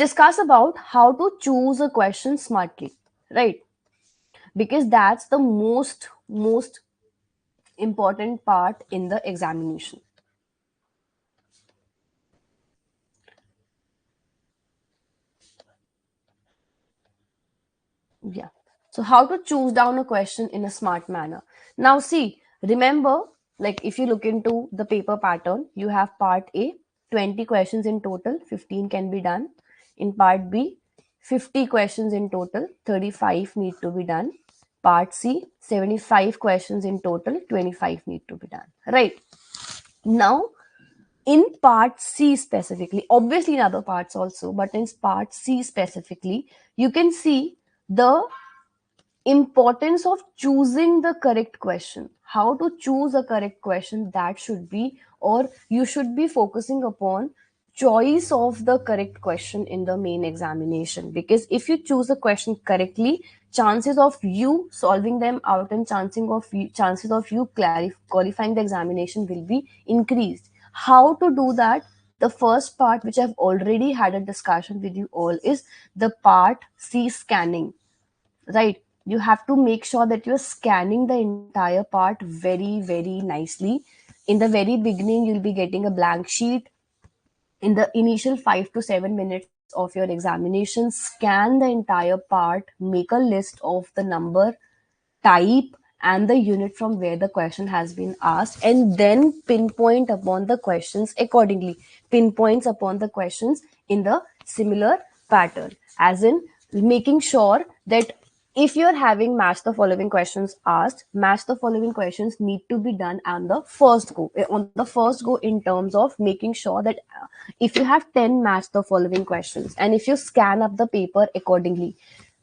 discuss about how to choose a question smartly, right? Because that's the most important part in the examination. Yeah. So how to choose down a question in a smart manner. Now see, remember, like if you look into the paper pattern, you have part A, 20 questions in total, 15 can be done. In part B, 50 questions in total, 35 need to be done. Part C, 75 questions in total, 25 need to be done. Right. Now, in part C specifically, obviously in other parts also, but in part C specifically, you can see the importance of choosing the correct question. How to choose a correct question, that should be, or you should be focusing upon choice of the correct question in the main examination. Because if you choose a question correctly, chances of you solving them out and chances of you qualifying the examination will be increased. How to do that? The first part, which I've already had a discussion with you all, is the part C, scanning, right? You have to make sure that you're scanning the entire part very nicely. In the very beginning, you'll be getting a blank sheet. In the initial 5 to 7 minutes of your examination, scan the entire part, make a list of the number, type, and the unit from where the question has been asked, and then pinpoint upon the questions accordingly. Pinpoints upon the questions in the similar pattern, as in making sure that if you're having match the following questions asked, match the following questions need to be done on the first go. On the first go, in terms of making sure that if you have 10 match the following questions, and if you scan up the paper accordingly,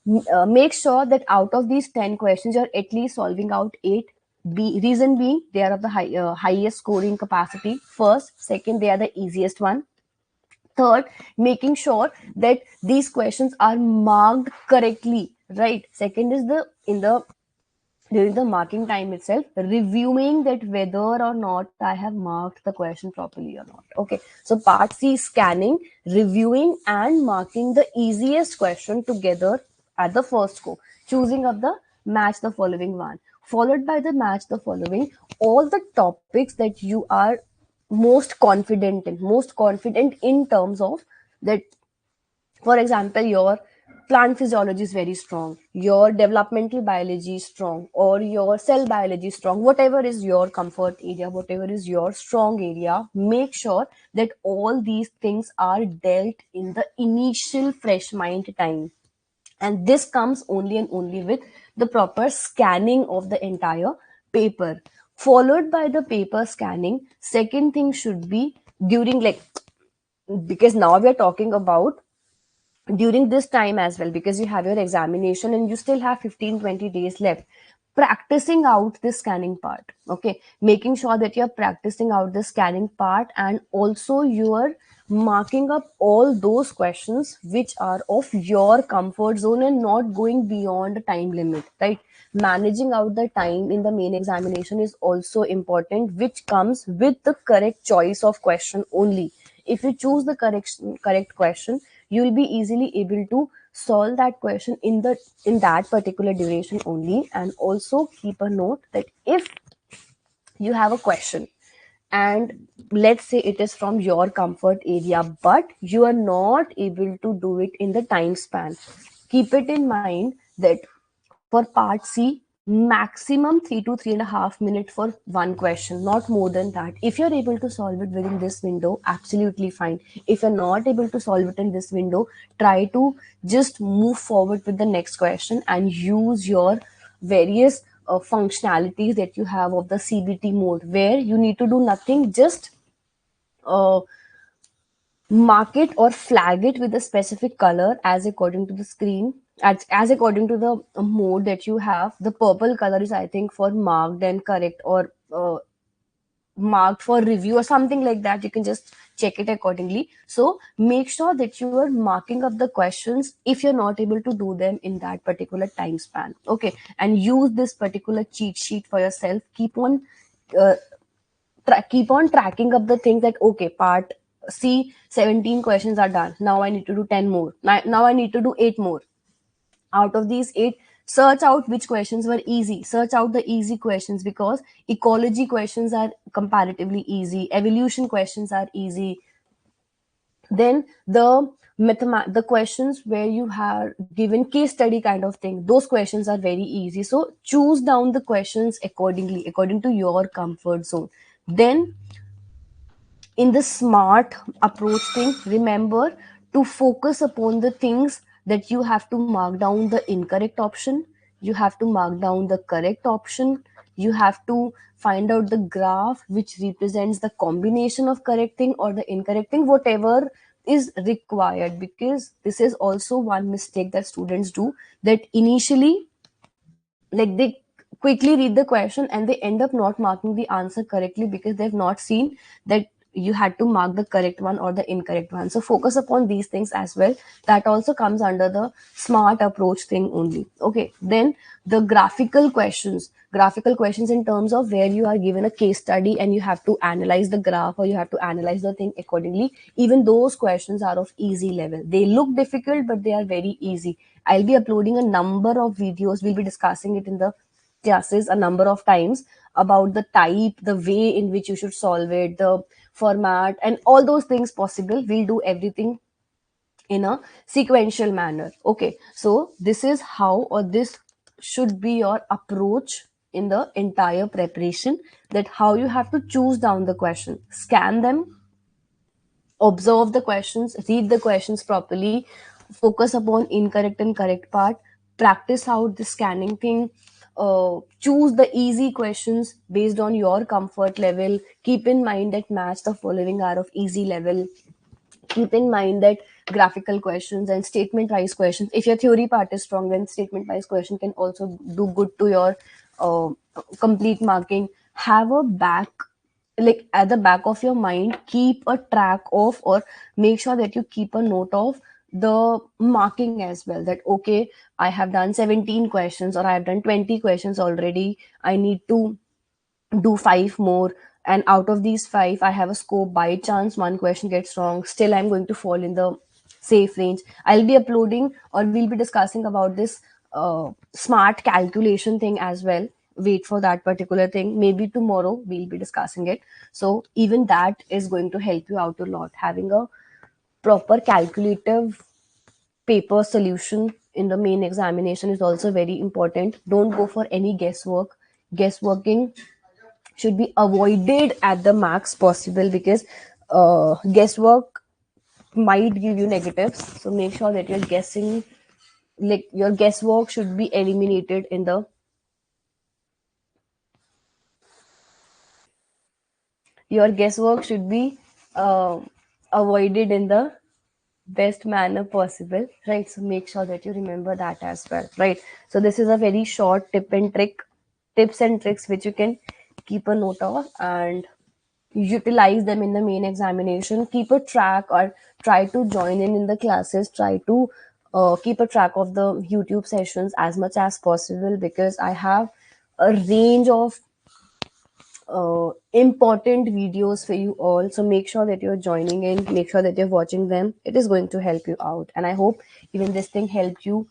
make sure that out of these 10 questions, you're at least solving out 8. Reason being, they are of the highest scoring capacity. First, second, they are the easiest one. Third, making sure that these questions are marked correctly, right? Second is the in the during the marking time itself, reviewing that whether or not I have marked the question properly or not. Okay, so part C is scanning, reviewing, and marking the easiest question together at the first go, choosing of the match the following one, followed by the match the following, all the topics that you are most confident in terms of that. For example, your plant physiology is very strong, your developmental biology is strong, or your cell biology is strong. Whatever is your comfort area, whatever is your strong area, make sure that all these things are dealt in the initial fresh mind time. And this comes only and only with the proper scanning of the entire paper, followed by the paper scanning. Second thing should be during, like, because now we are talking about during this time as well, because you have your examination and you still have 15-20 days left, practicing out the scanning part. Okay, making sure that you're practicing out the scanning part, and also you're marking up all those questions which are of your comfort zone and not going beyond the time limit, right? Managing out the time in the main examination is also important, which comes with the correct choice of question only. If you choose the correct question, you will be easily able to solve that question in that particular duration only. And also keep a note that if you have a question, and let's say it is from your comfort area, but you are not able to do it in the time span, keep it in mind that for part C, maximum 3 to 3.5 minutes for one question, not more than that. If you're able to solve it within this window, absolutely fine. If you're not able to solve it in this window, try to just move forward with the next question and use your various functionalities that you have of the CBT mode, where you need to do nothing, just uh, mark it or flag it with a specific color as according to the screen, as according to the mode that you have. The purple color is, I think, for marked and correct, or marked for review or something like that. You can just check it accordingly. So make sure that you are marking up the questions if you're not able to do them in that particular time span. Okay, and use this particular cheat sheet for yourself. Keep on uh, tracking up the things that, okay, part see 17 questions are done, now I need to do 10 more, now I need to do 8 more. Out of these 8, search out which questions were easy, search out the easy questions, because ecology questions are comparatively easy, evolution questions are easy. Then the questions where you have given case study kind of thing, those questions are very easy. So choose down the questions accordingly, according to your comfort zone. Then in the smart approach thing, remember to focus upon the things that you have to mark down the incorrect option, you have to mark down the correct option, you have to find out the graph which represents the combination of correct thing or the incorrect thing, whatever is required. Because this is also one mistake that students do, that initially, like, they quickly read the question and they end up not marking the answer correctly because they've not seen that you had to mark the correct one or the incorrect one. So focus upon these things as well. That also comes under the smart approach thing only. Okay, then the graphical questions in terms of where you are given a case study and you have to analyze the graph or you have to analyze the thing accordingly. Even those questions are of easy level. They look difficult, but they are very easy. I'll be uploading a number of videos, we'll be discussing it in the classes a number of times, about the type, the way in which you should solve it, the format, and all those things possible. We'll do everything in a sequential manner. Okay, so this is how, or this should be your approach in the entire preparation, that how you have to choose down the question, scan them, observe the questions, read the questions properly, focus upon incorrect and correct part, practice out the scanning thing, choose the easy questions based on your comfort level. Keep in mind that match the following are of easy level. Keep in mind that graphical questions and statement wise questions, if your theory part is strong, then statement wise question can also do good to your uh, complete marking. Have a back, like at the back of your mind, keep a track of, or make sure that you keep a note of the marking as well, that okay, I have done 17 questions or I have done 20 questions already, I need to do 5 more, and out of these 5 I have a scope, by chance one question gets wrong, still I'm going to fall in the safe range. I'll be uploading, or we'll be discussing about this smart calculation thing as well. Wait for that particular thing, maybe tomorrow we'll be discussing it. So even that is going to help you out a lot. Having a proper calculative paper solution in the main examination is also very important. Don't go for any guesswork. Guessworking should be avoided at the max possible, because guesswork might give you negatives. So make sure that you're guessing, like your guesswork should be eliminated in the, your guesswork should be uh, avoided in the best manner possible, right? So make sure that you remember that as well, right? So this is a very short tips and tricks which you can keep a note of and utilize them in the main examination. Keep a track, or try to join in the classes, try to keep a track of the YouTube sessions as much as possible, because I have a range of important videos for you all. So make sure that you're joining in, make sure that you're watching them. It is going to help you out, and I hope even this thing helped you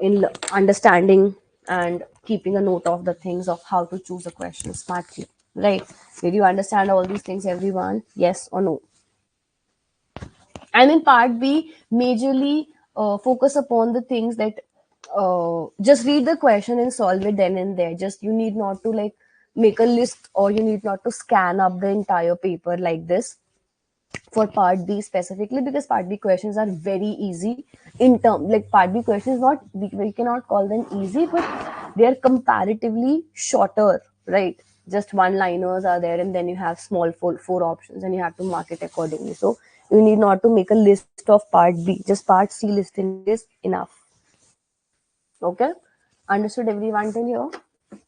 in understanding and keeping a note of the things of how to choose a question smartly, right? Did you understand all these things, everyone? Yes or no? And in part B, majorly focus upon the things that just read the question and solve it then and there. Just, you need not to like make a list, or you need not to scan up the entire paper like this for part B specifically, because part B questions are very easy in term, like part B questions, not, we cannot call them easy, but they are comparatively shorter, right? Just one liners are there, and then you have small four options, and you have to mark it accordingly. So you need not to make a list of part B, just part C listing is enough. Okay, understood everyone till here?